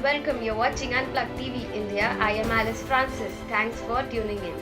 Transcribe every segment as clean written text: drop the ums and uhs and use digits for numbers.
welcome. You're watching Unplugged TV India. I am Alice Francis. Thanks for tuning in.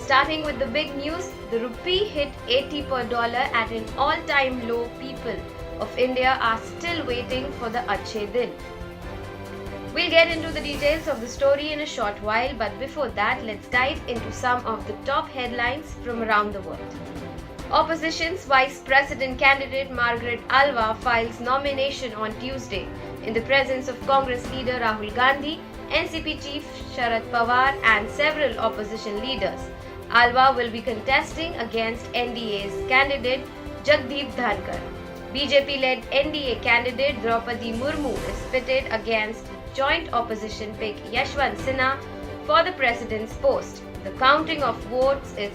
Starting with the big news, the rupee hit 80 per dollar at an all-time low. People of India are still waiting for the Achhe Din. We'll get into the details of the story in a short while, but before that, let's dive into some of the top headlines from around the world. Opposition's Vice President candidate Margaret Alva files nomination on Tuesday in the presence of Congress leader Rahul Gandhi, NCP chief Sharad Pawar and several opposition leaders. Alva will be contesting against NDA's candidate Jagdeep Dhankar. BJP-led NDA candidate Draupadi Murmu is pitted against joint opposition pick Yashwant Sinha for the president's post. The counting of votes is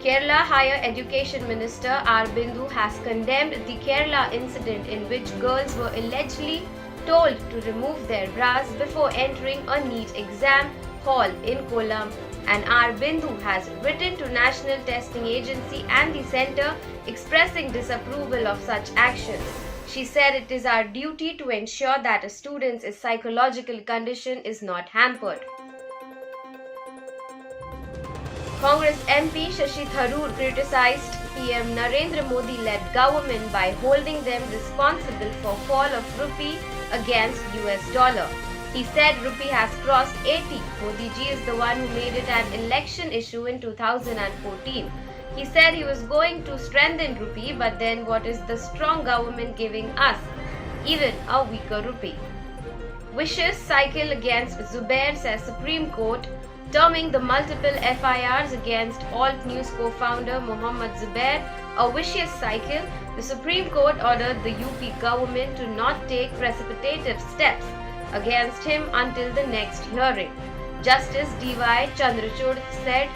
Kerala Higher Education Minister R. Bindu has condemned the Kerala incident in which girls were allegedly told to remove their bras before entering a NEET exam hall in Kollam, and R. Bindu has written to National Testing Agency and the centre expressing disapproval of such actions. She said it is our duty to ensure that a student's psychological condition is not hampered. Congress MP Shashi Tharoor criticized PM Narendra Modi-led government by holding them responsible for fall of rupee against US dollar. He said rupee has crossed 80. Modi ji is the one who made it an election issue in 2014. He said he was going to strengthen rupee, but then what is the strong government giving us? Even a weaker rupee. Vicious cycle against Zubair, says Supreme Court, terming the multiple FIRs against Alt News co-founder Mohammad Zubair a vicious cycle. The Supreme Court ordered the UP government to not take precipitative steps against him until the next hearing. Justice D.Y. Chandrachud said,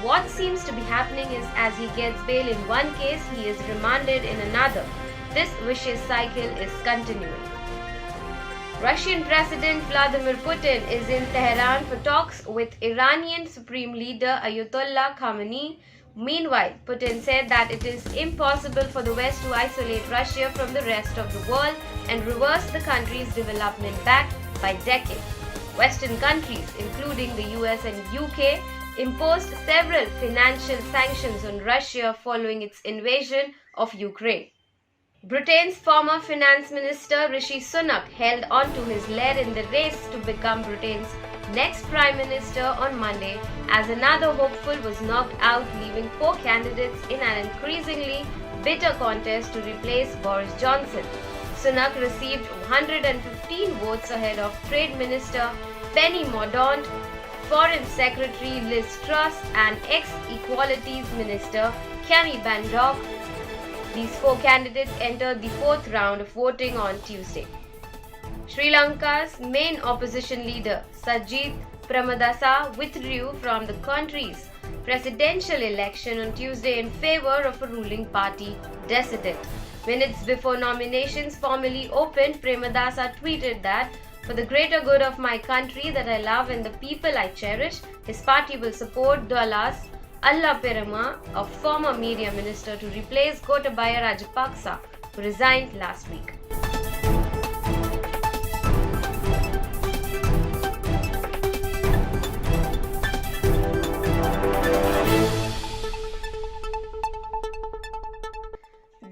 "What seems to be happening is as he gets bail in one case, he is remanded in another. This vicious cycle is continuing." Russian President Vladimir Putin is in Tehran for talks with Iranian Supreme Leader Ayatollah Khamenei. Meanwhile, Putin said that it is impossible for the West to isolate Russia from the rest of the world and reverse the country's development back by decades. Western countries, including the US and UK, imposed several financial sanctions on Russia following its invasion of Ukraine. Britain's former finance minister Rishi Sunak held on to his lead in the race to become Britain's next prime minister on Monday, as another hopeful was knocked out, leaving four candidates in an increasingly bitter contest to replace Boris Johnson. Sunak received 115 votes ahead of Trade Minister Penny Mordaunt, Foreign Secretary Liz Truss and ex-Equalities Minister Kemi Bandok. These four candidates entered the fourth round of voting on Tuesday. Sri Lanka's main opposition leader, Sajith Premadasa, withdrew from the country's presidential election on Tuesday in favor of a ruling party dissident. Minutes before nominations formally opened, Premadasa tweeted that, "For the greater good of my country that I love and the people I cherish, his party will support Dallas Allah Perama, a former media minister, to replace Gotabaya Rajapaksa, who resigned last week."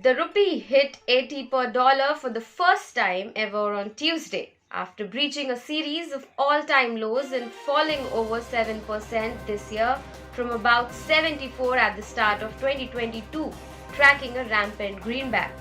The rupee hit 80 per dollar for the first time ever on Tuesday, after breaching a series of all-time lows and falling over 7% this year from about 74 at the start of 2022, tracking a rampant greenback.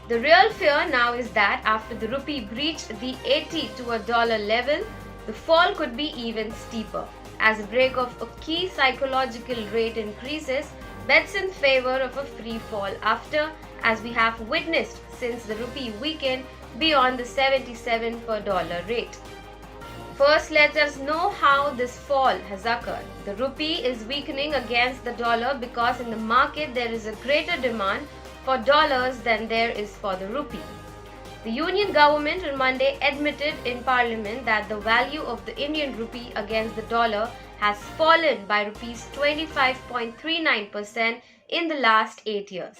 The real fear now is that after the rupee breached the 80 to a dollar level, the fall could be even steeper, as a break of a key psychological rate increases bets in favor of a free fall after, as we have witnessed since the rupee weakened beyond the 77 per dollar rate. First, let us know how this fall has occurred. The rupee is weakening against the dollar because in the market there is a greater demand for dollars than there is for the rupee. The Union government on Monday admitted in Parliament that the value of the Indian rupee against the dollar has fallen by rupees 25.39% in the last 8 years.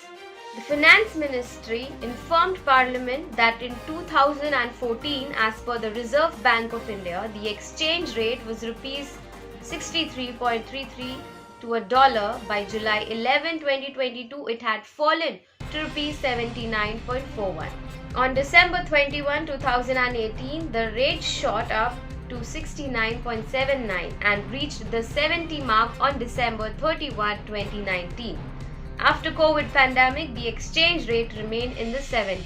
The Finance Ministry informed Parliament that in 2014, as per the Reserve Bank of India, the exchange rate was rupees 63.33 to a dollar. By July 11, 2022, it had fallen to rupees 79.41. On December 21, 2018, the rate shot up to 69.79 and reached the 70 mark on December 31, 2019. After COVID pandemic, the exchange rate remained in the 70s.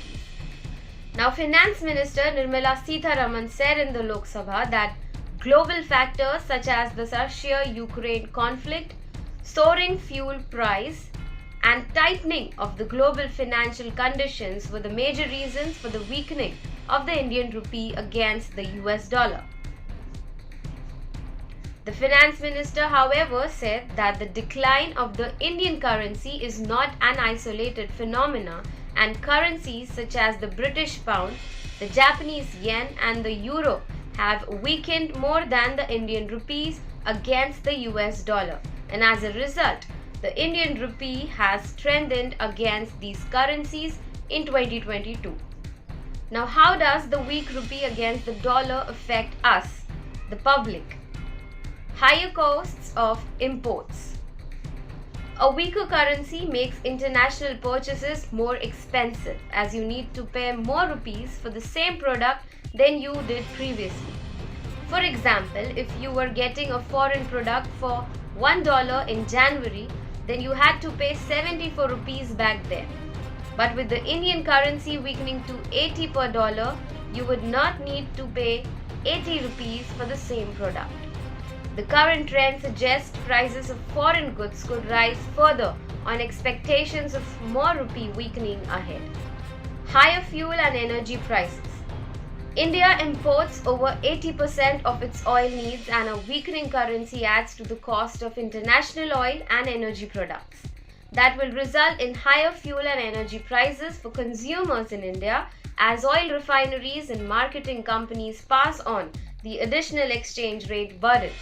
Now, Finance Minister Nirmala Sitharaman said in the Lok Sabha that global factors such as the Russia-Ukraine conflict, soaring fuel price, and tightening of the global financial conditions were the major reasons for the weakening of the Indian rupee against the US dollar. The Finance Minister, however, said that the decline of the Indian currency is not an isolated phenomenon, and currencies such as the British pound, the Japanese yen, and the euro have weakened more than the Indian rupees against the US dollar, and as a result, the Indian rupee has strengthened against these currencies in 2022. Now, how does the weak rupee against the dollar affect us, the public? Higher costs of imports. A weaker currency makes international purchases more expensive, as you need to pay more rupees for the same product than you did previously. For example, if you were getting a foreign product for $1 in January, then you had to pay 74 rupees back then. But with the Indian currency weakening to 80 per dollar, you would not need to pay 80 rupees for the same product. The current trend suggests prices of foreign goods could rise further on expectations of more rupee weakening ahead. Higher fuel and energy prices. India imports over 80% of its oil needs, and a weakening currency adds to the cost of international oil and energy products. That will result in higher fuel and energy prices for consumers in India as oil refineries and marketing companies pass on the additional exchange rate burden.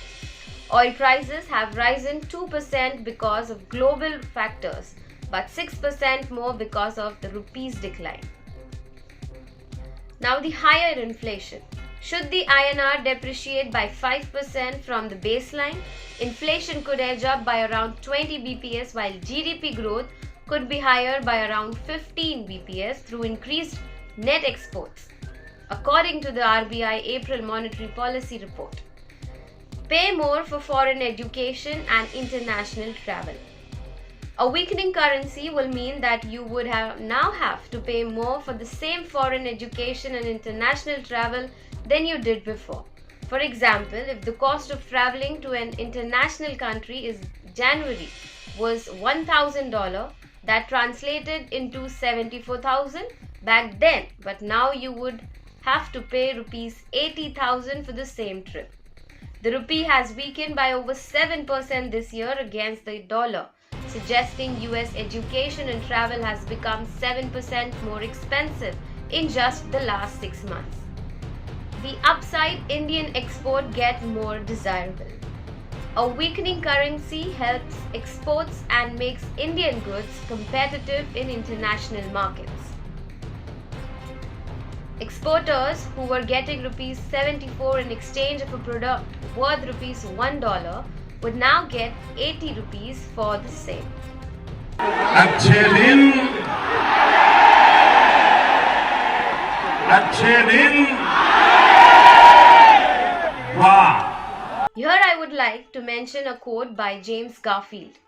Oil prices have risen 2% because of global factors, but 6% more because of the rupee's decline. Now, the higher inflation. Should the INR depreciate by 5% from the baseline, inflation could edge up by around 20 bps, while GDP growth could be higher by around 15 bps through increased net exports, according to the RBI April Monetary Policy Report. Pay more for foreign education and international travel. A weakening currency will mean that you would now have to pay more for the same foreign education and international travel than you did before. For example, if the cost of traveling to an international country in January was $1,000, that translated into 74,000 back then, but now you would have to pay rupees 80,000 for the same trip. The rupee has weakened by over 7% this year against the dollar, suggesting US education and travel has become 7% more expensive in just the last 6 months. The upside, Indian export get more desirable. A weakening currency helps exports and makes Indian goods competitive in international markets. Exporters who were getting rupees 74 in exchange of a product worth rupees $1 would now get 80 rupees for the same. अच्छे दिन वाह. Here I would like to mention a quote by James Garfield.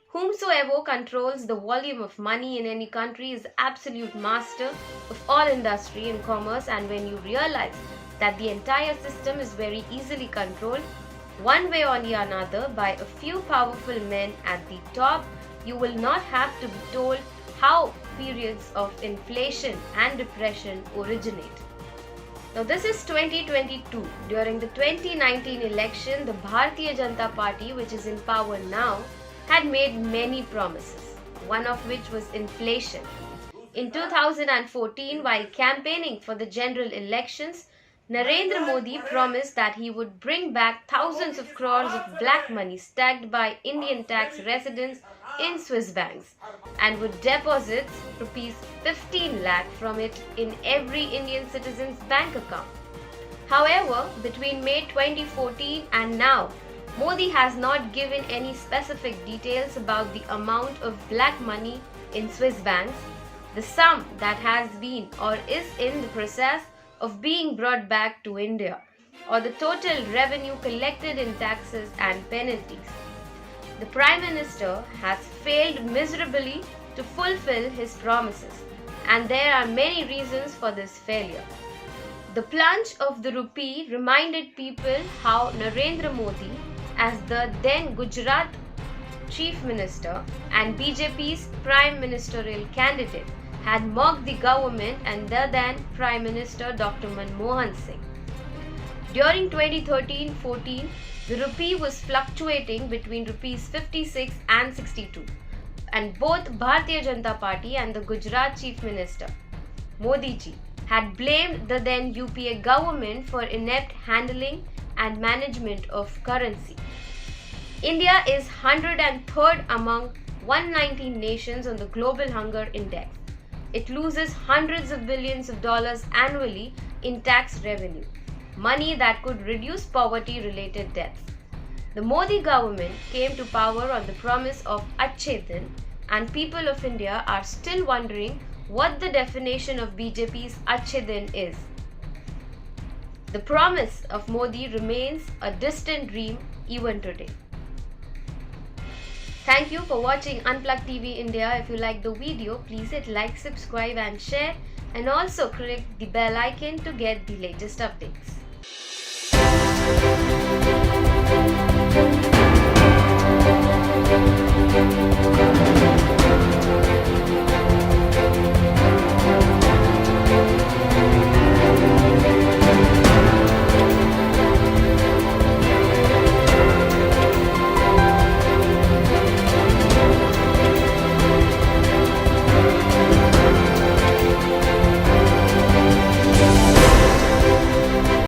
Whomsoever controls the volume of money in any country is absolute master of all industry and commerce, and when you realize that the entire system is very easily controlled, one way or the another, by a few powerful men at the top, you will not have to be told how periods of inflation and depression originate. Now this is 2022. During the 2019 election, the Bharatiya Janata Party, which is in power now, had made many promises, one of which was inflation. In 2014, while campaigning for the general elections, Narendra Modi promised that he would bring back thousands of crores of black money stacked by Indian tax residents in Swiss banks and would deposit rupees 15 lakh from it in every Indian citizen's bank account. However, between May 2014 and now, Modi has not given any specific details about the amount of black money in Swiss banks, the sum that has been or is in the process of being brought back to India, or the total revenue collected in taxes and penalties. The Prime Minister has failed miserably to fulfill his promises, and there are many reasons for this failure. The plunge of the rupee reminded people how Narendra Modi, as the then Gujarat Chief Minister and BJP's Prime Ministerial candidate, had mocked the government and the then Prime Minister Dr. Manmohan Singh. During 2013-14, the rupee was fluctuating between rupees 56 and 62, and both Bharatiya Janata Party and the Gujarat Chief Minister, Modi ji, had blamed the then UPA government for inept handling and management of currency. India is 103rd among 119 nations on the Global Hunger Index. It loses hundreds of billions of dollars annually in tax revenue, money that could reduce poverty-related deaths. The Modi government came to power on the promise of Achhe Din, and people of India are still wondering what the definition of BJP's Achhe Din is. The promise of Modi remains a distant dream even today. Thank you for watching Unplugged TV India. If you like the video, please hit like, subscribe and share, and also click the bell icon to get the latest updates.